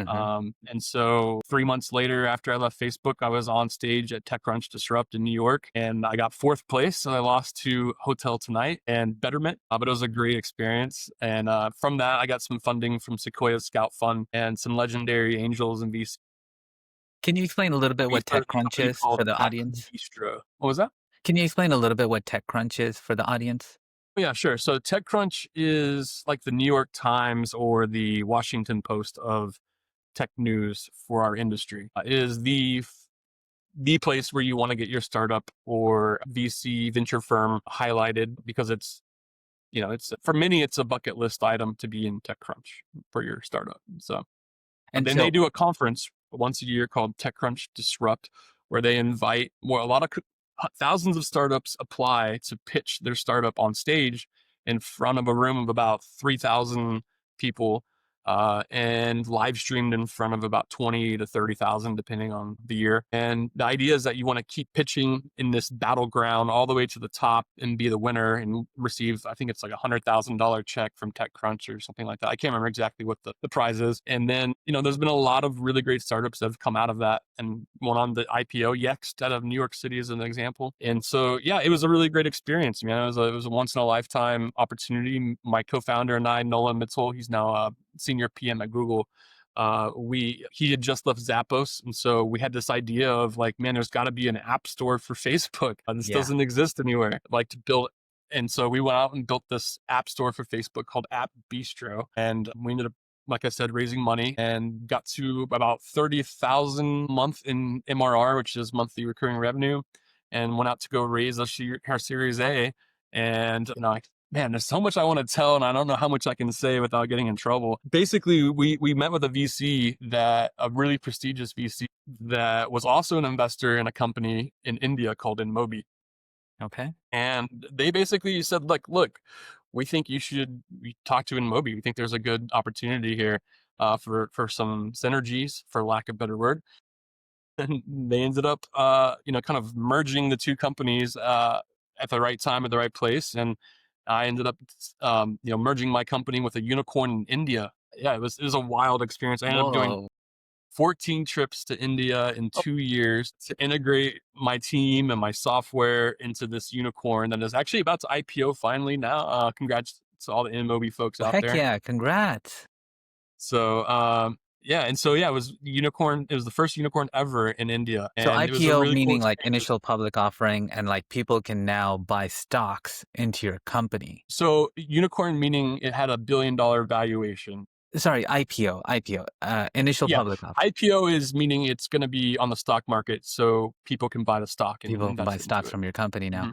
Hmm. And so 3 months later, after I left Facebook, I was on stage at TechCrunch Disrupt in New York, and I got fourth place. And I lost to Hotel Tonight and Betterment, but it was a great experience. And from that, I got some funding from Sequoia Scout Fund and some legendary angels and VC. Can you explain a little bit We what started a TechCrunch company is called for the App audience? Bistro. What was that? Can you explain a little bit what TechCrunch is for the audience? Oh, yeah, sure. So TechCrunch is like the New York Times or the Washington Post of tech news for our industry. It is the place where you want to get your startup or VC venture firm highlighted because it's for many it's a bucket list item to be in TechCrunch for your startup. So And then they so, do a conference once a year called TechCrunch Disrupt, where they invite a lot of thousands of startups apply to pitch their startup on stage in front of a room of about 3,000 people, and live streamed in front of about 20 to 30,000, depending on the year. And the idea is that you want to keep pitching in this battleground all the way to the top and be the winner and receive, I think it's like $100,000 check from TechCrunch or something like that. I can't remember exactly what the prize is. And then, there's been a lot of really great startups that have come out of that and went on the IPO. Yext out of New York City is an example. And so, yeah, it was a really great experience, man. It was a once in a lifetime opportunity. My co-founder and I, Nolan Mitchell, he's now a senior PM at Google. He had just left Zappos, and so we had this idea of like, man, there's got to be an app store for Facebook. This yeah. doesn't exist anywhere. Like to build, and so we went out and built this app store for Facebook called App Bistro, and we ended up, like I said, raising money and got to about 30,000 a month in MRR, which is monthly recurring revenue, and went out to go raise our Series A. And man, there's so much I want to tell, and I don't know how much I can say without getting in trouble. Basically, we met with a VC, a really prestigious VC that was also an investor in a company in India called InMobi. Okay. And they basically said, like, look, we think you should talk to InMobi. We think there's a good opportunity here for some synergies, for lack of a better word. And they ended up, kind of merging the two companies at the right time, at the right place. And I ended up, merging my company with a unicorn in India. Yeah, it was a wild experience. I ended up doing Whoa. 14 trips to India in 2 years to integrate my team and my software into this unicorn that is actually about to IPO finally now. Congrats to all the InMobi folks Well, out heck there. yeah. Congrats. So, yeah. And so, yeah, it was unicorn. It was the first unicorn ever in India. So And it was a IPO really cool meaning like experience. initial public offering, and like people can now buy stocks into your company. So unicorn meaning it had $1 billion valuation. Sorry, IPO, initial Yeah. public offering. IPO is meaning it's going to be on the stock market so people can buy the stock and People can buy invest into stocks it. from your company now. Mhm.